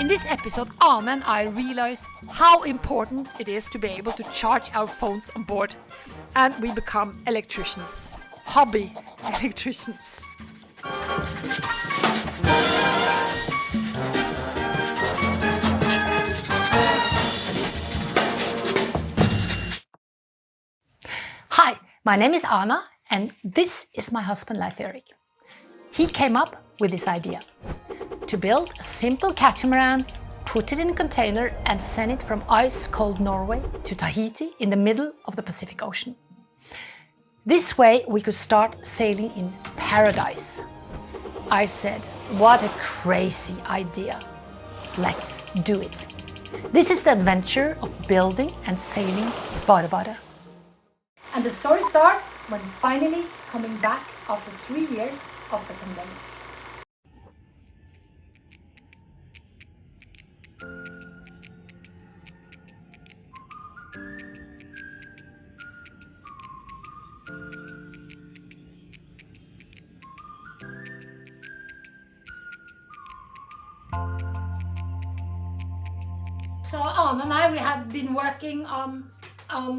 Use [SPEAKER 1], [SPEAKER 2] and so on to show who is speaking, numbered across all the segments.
[SPEAKER 1] In this episode, Ane and I realized how important it is to be able to charge our phones on board, and we become electricians, hobby electricians. Hi, my name is Anna, and this is my husband Leif Erik. He came up with this idea to build a simple catamaran, put it in a container and send it from ice-cold Norway to Tahiti in the middle of the Pacific Ocean. This way we could start sailing in paradise. I said, what a crazy idea. Let's do it. This is the adventure of building and sailing BareBare. And the story starts when finally coming back after 3 years of the pandemic. So Ane and I, we had been working on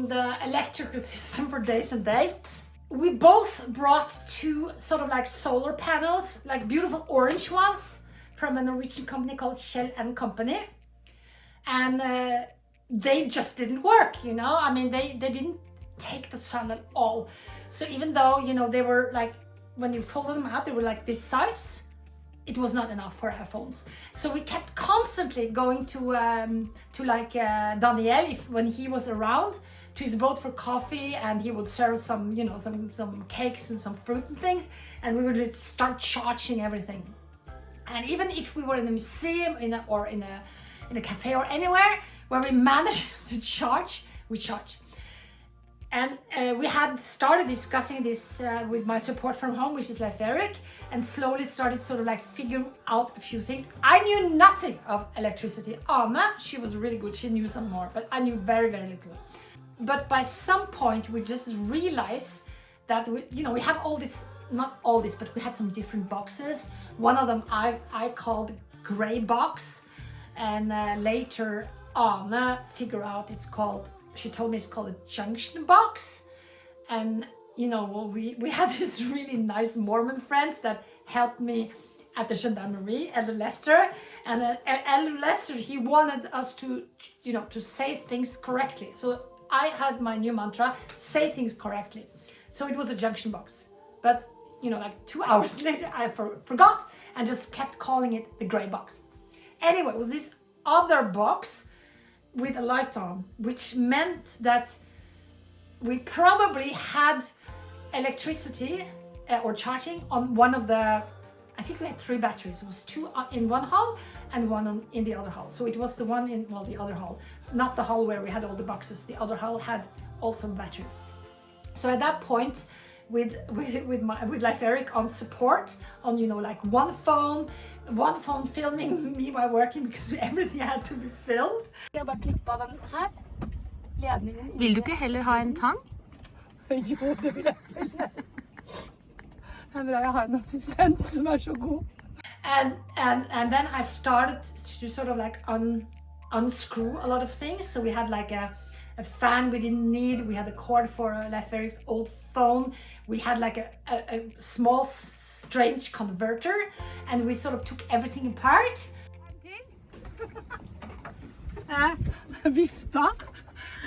[SPEAKER 1] the electrical system for days and days. We both brought two sort of like solar panels, like beautiful orange ones from a Norwegian company called Kjell & Company. And they just didn't work, you know? I mean, they didn't take the sun at all. So even though, you know, they were like, when you folded them out, they were like this size, it was not enough for our phones. So we kept constantly going to Daniel, when he was around, to his boat for coffee, and he would serve some, you know, some cakes and some fruit and things, and we would just start charging everything. And even if we were in a museum or in a cafe or anywhere where we managed to charge, we charged. And we had started discussing this with my support from home, which is Leif Erik, and slowly started sort of like figuring out a few things. I knew nothing of electricity. Ane, she was really good, she knew some more, but I knew very, very little. But by some point we just realized that we have all this, not all this, but we had some different boxes. One of them I called gray box, and later Ane figured out she told me it's called a junction box. And you know, we had this really nice Mormon friends that helped me at the gendarmerie, Elder Lester. And Elder Lester, he wanted us to say things correctly. So I had my new mantra, say things correctly. So it was a junction box. But you know, like 2 hours later, I forgot and just kept calling it the gray box. Anyway, it was this other box with a light on, which meant that we probably had electricity or charging on one of the, I think we had 3 batteries. It was 2 in one hull and 1 in the other hull. So it was the one in, well, the other hull, not the hull where we had all the boxes. The other hull had also a battery. So at that point, with Leif Erik on support, on, you know, like one phone filming me while working, because everything had to be filmed.
[SPEAKER 2] Vil du ikke heller ha en tang?
[SPEAKER 1] Jo, det vil jeg. Det er bra jeg har en assistent som er så god. And then I started to sort of like unscrew a lot of things. So we had like a fan we didn't need. We had a cord for Leif Erik's old phone. We had like a small strange converter, and we sort of took everything apart. Vifta,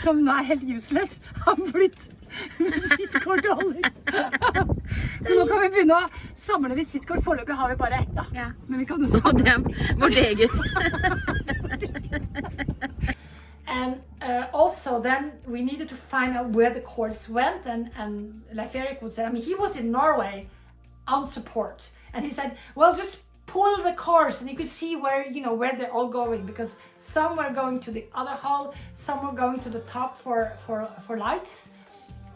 [SPEAKER 1] som nå er helt useless, har blitt visittkortholder. Så nå kan vi begynne å samle visittkort. Foreløpig har vi bare ett da.
[SPEAKER 2] Ja.
[SPEAKER 1] Men vi kan jo samle
[SPEAKER 2] dem. Vårt eget.
[SPEAKER 1] And also then we needed to find out where the cords went, and Leif Erik would say, I mean, he was in Norway on support, and he said, well, just pull the cords and you could see where, you know, where they're all going, because some were going to the other hull, some were going to the top for lights,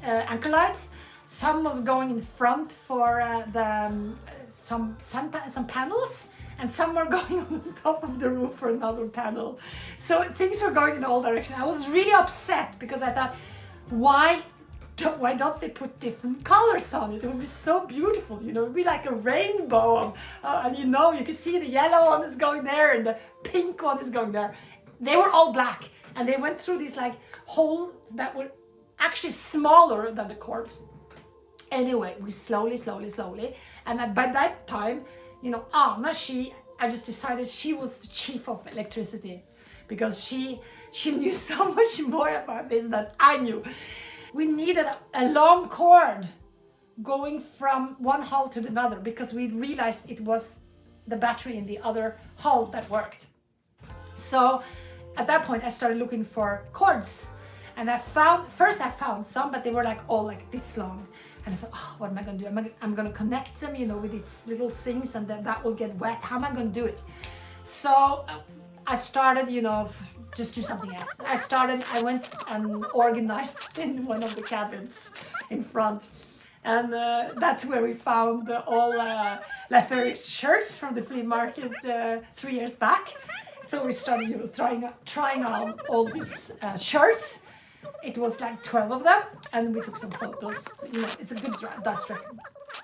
[SPEAKER 1] anchor lights, some was going in front for some panels, and some were going on the top of the roof for another panel. So things were going in all directions. I was really upset because I thought, why why don't they put different colors on it? It would be so beautiful, you know, it would be like a rainbow. And you know, you can see the yellow one is going there and the pink one is going there. They were all black, and they went through these like holes that were actually smaller than the cords. Anyway, we slowly, and by that time, you know, Anna, I just decided she was the chief of electricity, because she knew so much more about this than I knew. We needed a long cord going from one hull to another, because we realized it was the battery in the other hull that worked. So at that point I started looking for cords, and I found some, but they were like all like this long. And I thought, oh, what am I going to do? I'm going to connect them, you know, with these little things, and then that will get wet. How am I going to do it? So I started, you know, just do something else. I went and organized in one of the cabins in front. And that's where we found all Laferic's shirts from the flea market 3 years back. So we started, you know, trying on all these shirts. It was like 12 of them, and we took some photos. So, you know, it's a good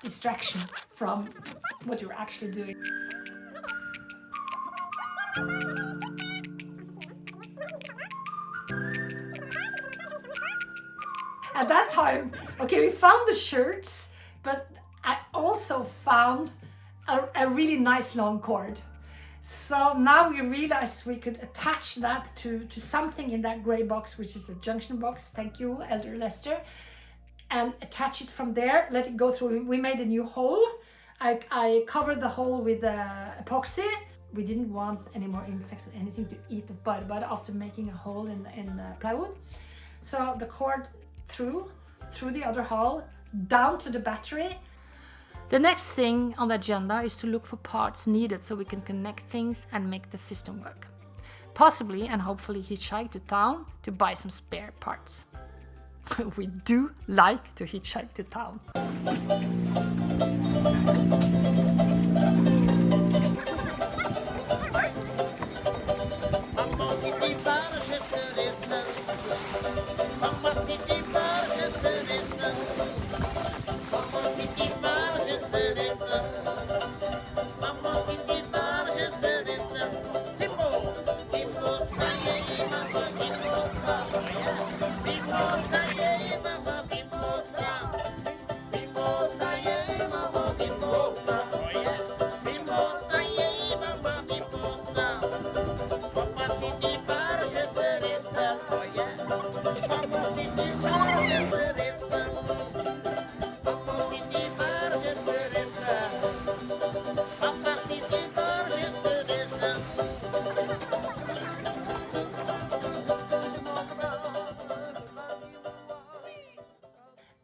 [SPEAKER 1] distraction from what you're actually doing. At that time, okay, we found the shirts, but I also found a really nice long cord. So now we realized we could attach that to something in that gray box, which is a junction box. Thank you, Elder Lester. And attach it from there, let it go through. We made a new hole. I covered the hole with epoxy. We didn't want any more insects or anything to eat the BareBare after making a hole in the plywood. So the cord through the other hole, down to the battery. The next thing on the agenda is to look for parts needed so we can connect things and make the system work. Possibly and hopefully hitchhike to town to buy some spare parts. We do like to hitchhike to town.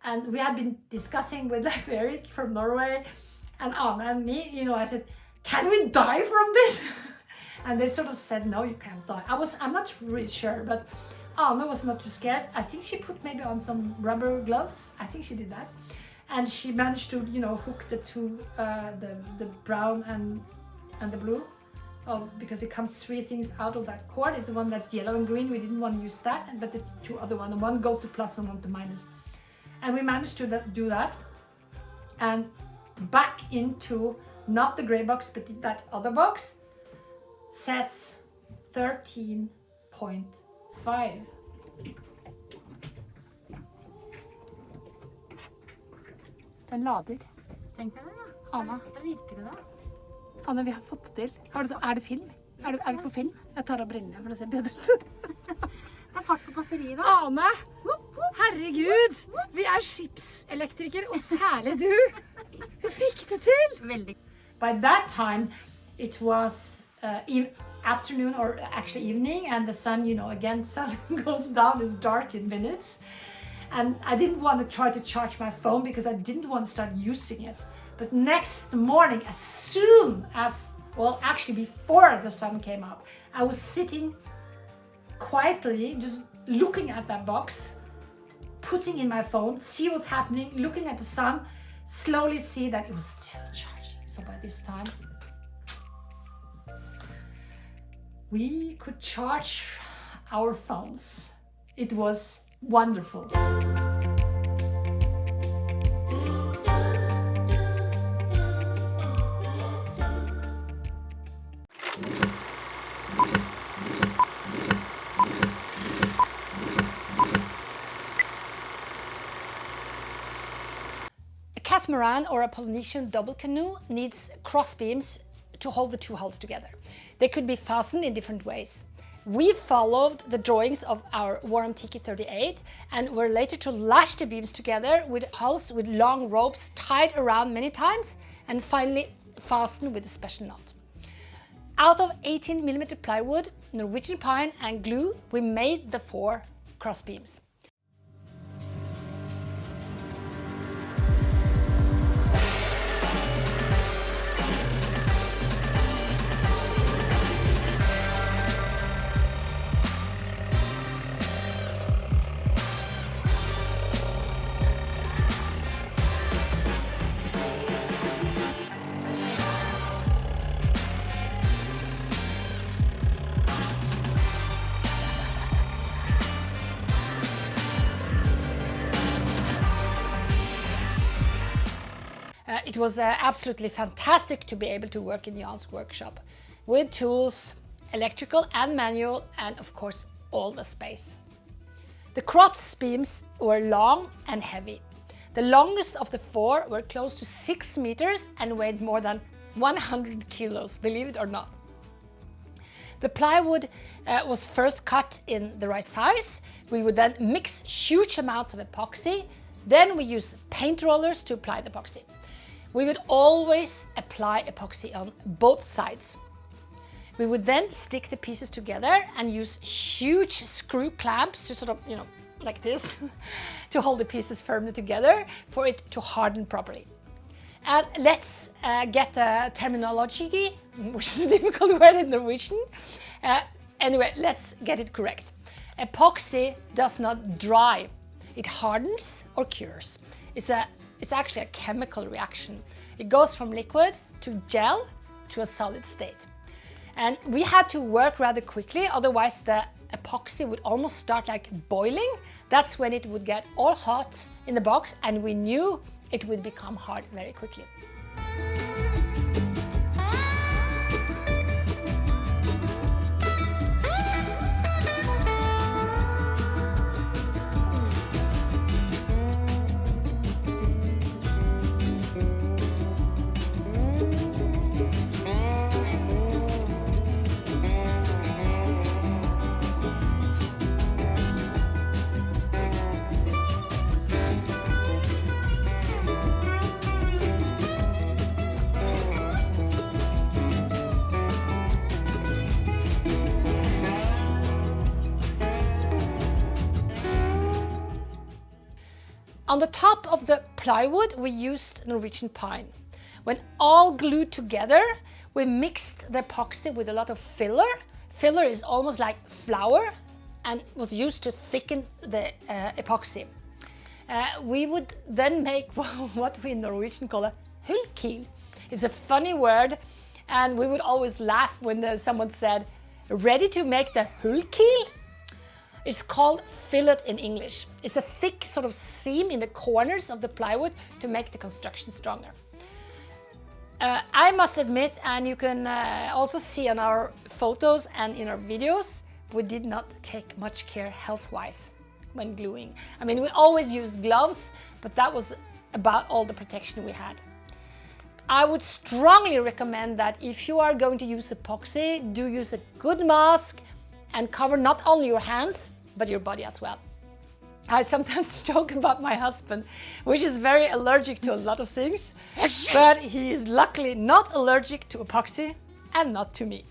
[SPEAKER 1] And we had been discussing with Eric from Norway and Anna and me, you know, I said, can we die from this? And they sort of said, no, you can't die. I'm not really sure, but Anna was not too scared. I think she put maybe on some rubber gloves. I think she did that. And she managed to, you know, hook the two, the brown and the blue. Oh, because it comes three things out of that cord. It's the one that's yellow and green. We didn't want to use that, but the two other one, and one goes to plus and one to minus. And we managed to do that, and back into not the gray box, but that other box says 13.5. Den lader.
[SPEAKER 2] Tenk deg det, da.
[SPEAKER 1] Anna.
[SPEAKER 2] Da virker det, da.
[SPEAKER 1] Anna, vi har fått det til. Er det film? Er vi på film? Jeg tar av brillene for å se bedre ut.
[SPEAKER 2] Det er fart på batteriet, da.
[SPEAKER 1] Anna! Herregud! Vi er skipselektriker, og særlig du! Du fikk det til!
[SPEAKER 2] Veldig.
[SPEAKER 1] By that time, it was afternoon or actually evening, and the sun, you know, again, sun goes down, it's dark in minutes. And I didn't want to try to charge my phone because I didn't want to start using it. But next morning, as soon as, well, actually before the sun came up, I was sitting quietly, just looking at that box, putting in my phone, see what's happening, looking at the sun, slowly see that it was still charged. So by this time, we could charge our phones. It was wonderful. catamaran or a Polynesian double canoe needs cross beams to hold the two hulls together. They could be fastened in different ways. We followed the drawings of our Warm Tiki 38 and were later to lash the beams together with hulls with long ropes tied around many times and finally fastened with a special knot. Out of 18mm plywood, Norwegian pine and glue, we made the 4 cross beams. It was absolutely fantastic to be able to work in Jan's workshop with tools, electrical and manual, and of course all the space. The cross beams were long and heavy. The longest of the 4 were close to 6 meters and weighed more than 100 kilos, believe it or not. The plywood was first cut in the right size. We would then mix huge amounts of epoxy. Then we use paint rollers to apply the epoxy. We would always apply epoxy on both sides. We would then stick the pieces together and use huge screw clamps to sort of, like this, to hold the pieces firmly together for it to harden properly. And let's get the terminology, which is a difficult word in Norwegian. Anyway, let's get it correct. Epoxy does not dry. It hardens or cures. It's actually a chemical reaction. It goes from liquid to gel to a solid state. And we had to work rather quickly, otherwise the epoxy would almost start like boiling. That's when it would get all hot in the box and we knew it would become hard very quickly. On the top of the plywood, we used Norwegian pine. When all glued together, we mixed the epoxy with a lot of filler. Filler is almost like flour and was used to thicken the epoxy. We would then make what we in Norwegian call a hullkiel. It's a funny word, and we would always laugh when someone said, "Ready to make the hullkiel?" It's called fillet in English. It's a thick sort of seam in the corners of the plywood to make the construction stronger. I must admit, and you can also see on our photos and in our videos, we did not take much care health-wise when gluing. I mean, we always used gloves, but that was about all the protection we had. I would strongly recommend that if you are going to use epoxy, do use a good mask and cover not only your hands, but your body as well. I sometimes joke about my husband, which is very allergic to a lot of things, but he is luckily not allergic to epoxy and not to me.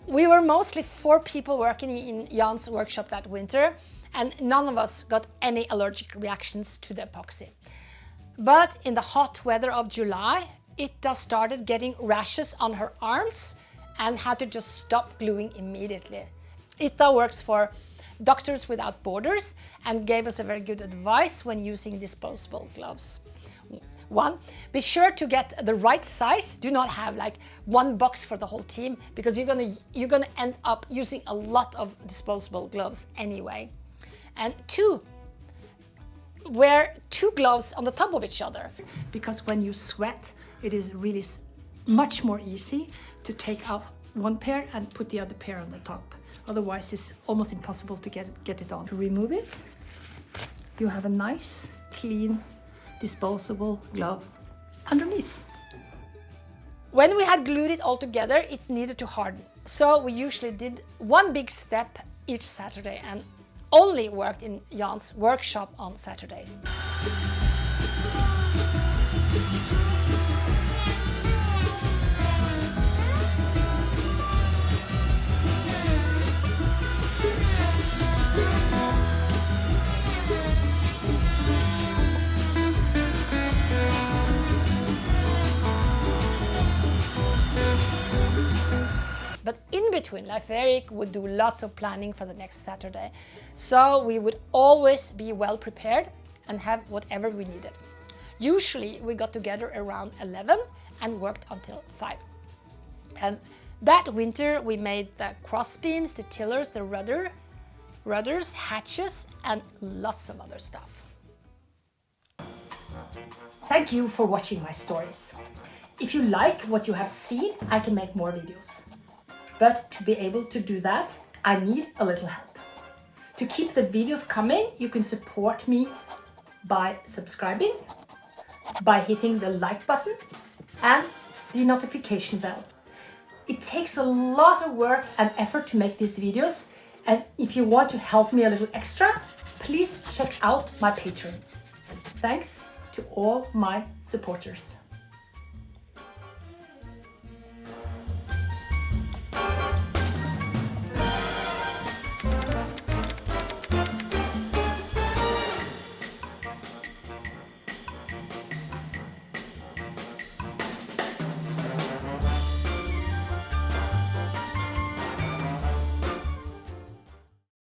[SPEAKER 1] We were mostly 4 people working in Jan's workshop that winter, and none of us got any allergic reactions to the epoxy. But in the hot weather of July, Itta started getting rashes on her arms and had to just stop gluing immediately. Itta works for Doctors Without Borders and gave us a very good advice when using disposable gloves. 1, be sure to get the right size. Do not have like one box for the whole team, because you're gonna end up using a lot of disposable gloves anyway. And 2, wear 2 gloves on the top of each other, because when you sweat, it is really much more easy to take off one pair and put the other pair on the top. Otherwise, it's almost impossible to get it on. To remove it, you have a nice, clean disposable glove underneath. When we had glued it all together, it needed to harden. So we usually did one big step each Saturday and only worked in Jan's workshop on Saturdays. But in between, Leif Erik would do lots of planning for the next Saturday. So we would always be well prepared and have whatever we needed. Usually we got together around 11 and worked until 5. And that winter we made the cross beams, the tillers, the rudders, hatches, and lots of other stuff. Thank you for watching my stories. If you like what you have seen, I can make more videos. But to be able to do that, I need a little help. To keep the videos coming, you can support me by subscribing, by hitting the like button and the notification bell. It takes a lot of work and effort to make these videos, and if you want to help me a little extra, please check out my Patron. Thanks to all my supporters.